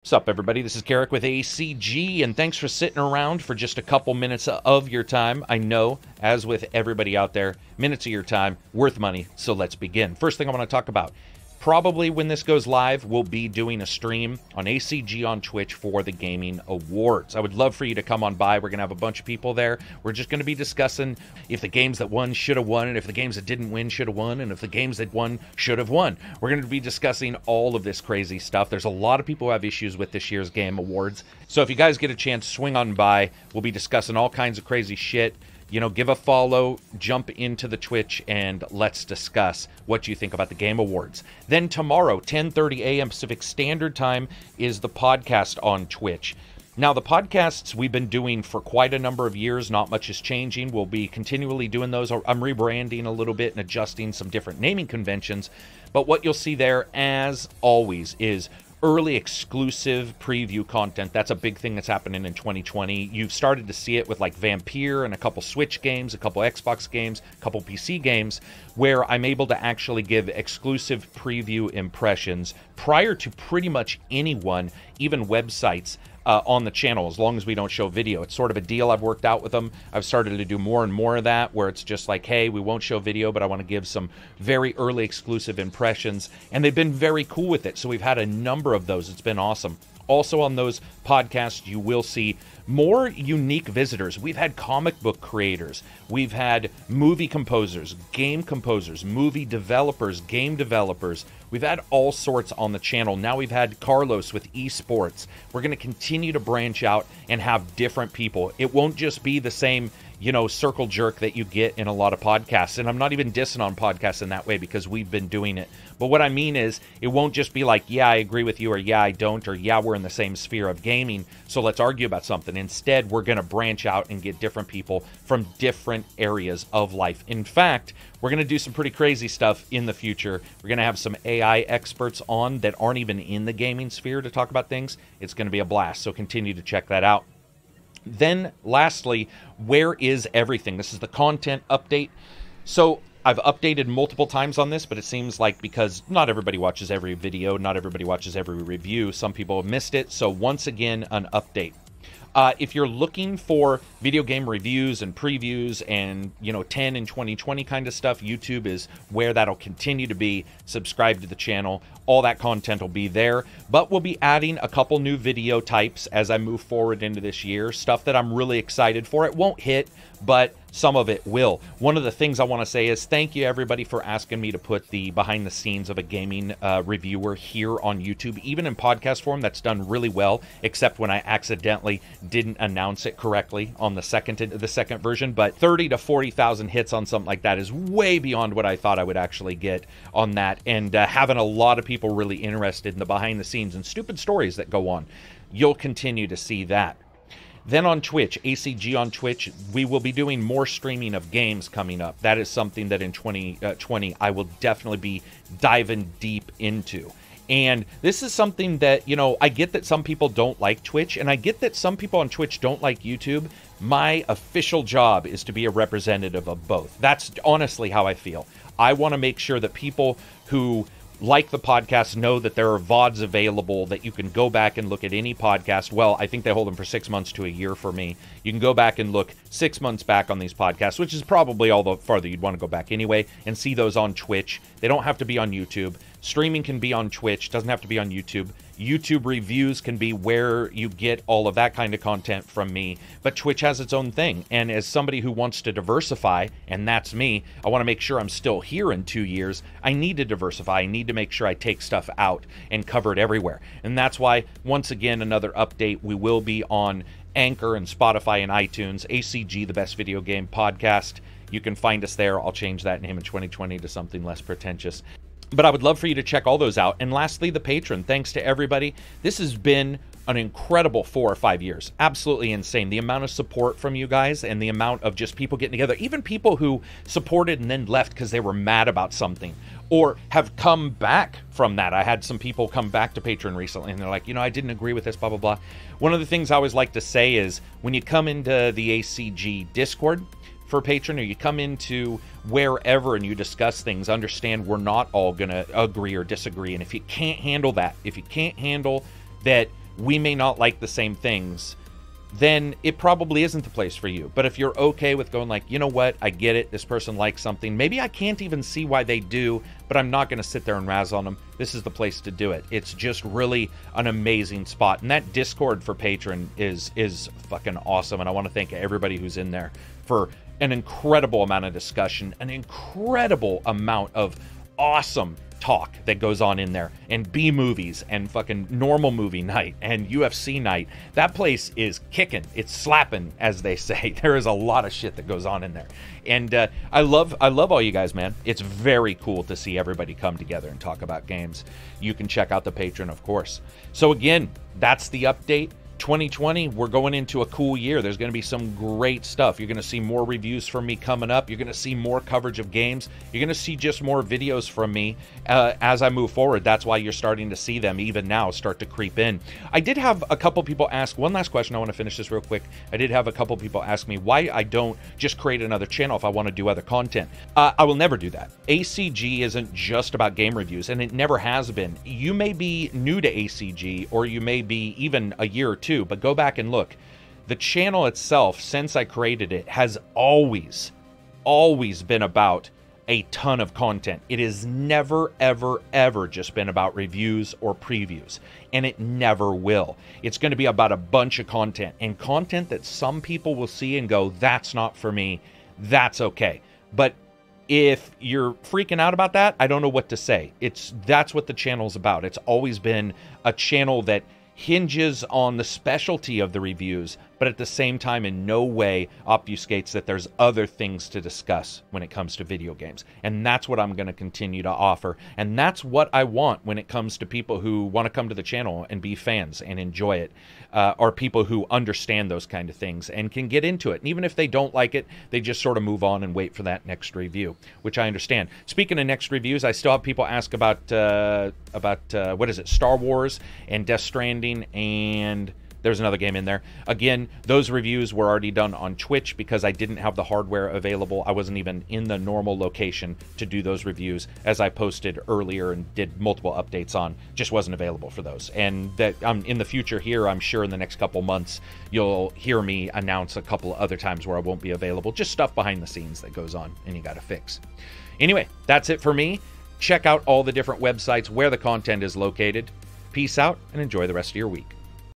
What's up, everybody? This is Karak with ACG, and thanks for sitting around for just a couple minutes of your time. I know, as with everybody out there, minutes of your time, worth money, so let's begin. First thing I want to talk about, probably when this goes live, we'll be doing a stream on ACG on Twitch for the Gaming Awards. I would love for you to come on by. We're going to have a bunch of people there. We're just going to be discussing if the games that won should have won, and if the games that didn't win should have won, and if the games that won should have won. We're going to be discussing all of this crazy stuff. There's a lot of people who have issues with this year's Game Awards. So if you guys get a chance, swing on by. We'll be discussing all kinds of crazy shit. You know, give a follow, jump into the Twitch, and let's discuss what you think about the Game Awards. Then tomorrow, 10:30 a.m. Pacific Standard Time, is the podcast on Twitch. Now, the podcasts we've been doing for quite a number of years, not much is changing. We'll be continually doing those. I'm rebranding a little bit and adjusting some different naming conventions. But what you'll see there, as always, is early exclusive preview content. That's a big thing that's happening in 2020. You've started to see it with like Vampire and a couple Switch games, a couple Xbox games, a couple PC games, where I'm able to actually give exclusive preview impressions prior to pretty much anyone, even websites, on the channel, as long as we don't show video. It's sort of a deal I've worked out with them. I've started to do more and more of that, where it's just like, hey, we won't show video, but I want to give some very early exclusive impressions, and they've been very cool with it. So we've had a number of those. It's been awesome. Also on those podcasts, you will see more unique visitors. We've had comic book creators. We've had movie composers, game composers, movie developers, game developers. We've had all sorts on the channel. Now we've had Carlos with esports. We're going to continue to branch out and have different people. It won't just be the same, you know, circle jerk that you get in a lot of podcasts. And I'm not even dissing on podcasts in that way, because we've been doing it. But what I mean is, it won't just be like, yeah, I agree with you, or yeah, I don't, or yeah, we're in the same sphere of gaming, so let's argue about something. Instead, we're going to branch out and get different people from different areas of life. In fact, we're going to do some pretty crazy stuff in the future. We're going to have some AI experts on that aren't even in the gaming sphere to talk about things. It's going to be a blast, so continue to check that out. Then, lastly, where is everything? This is the content update. So I've updated multiple times on this, but it seems like because not everybody watches every video, not everybody watches every review, some people have missed it. So once again, an update. If you're looking for video game reviews and previews and, you know, 10 and 2020 kind of stuff, YouTube is where that'll continue to be. Subscribe to the channel. All that content will be there. But we'll be adding a couple new video types as I move forward into this year. Stuff that I'm really excited for. It won't hit, but some of it will. One of the things I want to say is thank you, everybody, for asking me to put the behind the scenes of a gaming reviewer here on YouTube. Even in podcast form, that's done really well, except when I accidentally didn't announce it correctly on the second version. But 30 to 40,000 hits on something like that is way beyond what I thought I would actually get on that. And having a lot of people really interested in the behind the scenes and stupid stories that go on, you'll continue to see that. Then on Twitch, ACG on Twitch, we will be doing more streaming of games coming up. That is something that in 2020 I will definitely be diving deep into. And this is something that, you know, I get that some people don't like Twitch, and I get that some people on Twitch don't like YouTube. My official job is to be a representative of both. That's honestly how I feel. I want to make sure that people who like the podcast know that there are VODs available, that you can go back and look at any podcast. Well, I think they hold them for 6 months to a year for me. You can go back and look 6 months back on these podcasts, which is probably all the farther you'd want to go back anyway, and see those on Twitch. They don't have to be on YouTube. Streaming can be on Twitch, doesn't have to be on YouTube. YouTube reviews can be where you get all of that kind of content from me, but Twitch has its own thing. And as somebody who wants to diversify, and that's me, I want to make sure I'm still here in 2 years. I need to diversify. I need to make sure I take stuff out and cover it everywhere. And that's why, once again, another update, we will be on Anchor and Spotify and iTunes. ACG, the best video game podcast. You can find us there. I'll change that name in 2020 to something less pretentious. But I would love for you to check all those out. And lastly, the Patreon. Thanks to everybody. This has been an incredible 4 or 5 years. Absolutely insane. The amount of support from you guys and the amount of just people getting together. Even people who supported and then left because they were mad about something or have come back from that. I had some people come back to Patreon recently and they're like, you know, I didn't agree with this, blah, blah, blah. One of the things I always like to say is when you come into the ACG Discord for Patreon, or you come into wherever and you discuss things, understand we're not all going to agree or disagree. And if you can't handle that, if you can't handle that we may not like the same things, then it probably isn't the place for you. But if you're okay with going like, you know what, I get it, this person likes something, maybe I can't even see why they do, but I'm not going to sit there and razz on them, this is the place to do it. It's just really an amazing spot. And that Discord for Patreon is fucking awesome. And I want to thank everybody who's in there for an incredible amount of discussion, an incredible amount of awesome talk that goes on in there, and B-movies and fucking normal movie night and UFC night. That place is kicking, it's slapping, as they say. There is a lot of shit that goes on in there, and I love all you guys, man. It's very cool to see everybody come together and talk about games. You can check out the Patreon, of course. So again, that's the update. 2020, we're going into a cool year. There's going to be some great stuff. You're going to see more reviews from me coming up. You're going to see more coverage of games. You're going to see just more videos from me as I move forward. That's why you're starting to see them even now start to creep in. I did have a couple people ask, one last question, I want to finish this real quick. I did have a couple people ask me why I don't just create another channel if I want to do other content. I will never do that. ACG isn't just about game reviews, and it never has been. You may be new to ACG, or you may be even a year or two, but go back and look. The channel itself, since I created it, has always been about a ton of content. It has never, ever, ever just been about reviews or previews, and it never will. It's going to be about a bunch of content, and content that some people will see and go, that's not for me. That's okay. But if you're freaking out about that, I don't know what to say. That's what the channel's about. It's always been a channel that hinges on the specialty of the reviews, but at the same time in no way obfuscates that there's other things to discuss when it comes to video games. And that's what I'm going to continue to offer. And that's what I want when it comes to people who want to come to the channel and be fans and enjoy it, or people who understand those kind of things and can get into it. And even if they don't like it, they just sort of move on and wait for that next review, which I understand. Speaking of next reviews, I still have people ask about what is it, Star Wars and Death Stranding, and there's another game in there. Again, those reviews were already done on Twitch because I didn't have the hardware available. I wasn't even in the normal location to do those reviews, as I posted earlier and did multiple updates on. Just wasn't available for those. And that in the future here, I'm sure in the next couple months, you'll hear me announce a couple of other times where I won't be available. Just stuff behind the scenes that goes on and you got to fix. Anyway, that's it for me. Check out all the different websites where the content is located. Peace out and enjoy the rest of your week.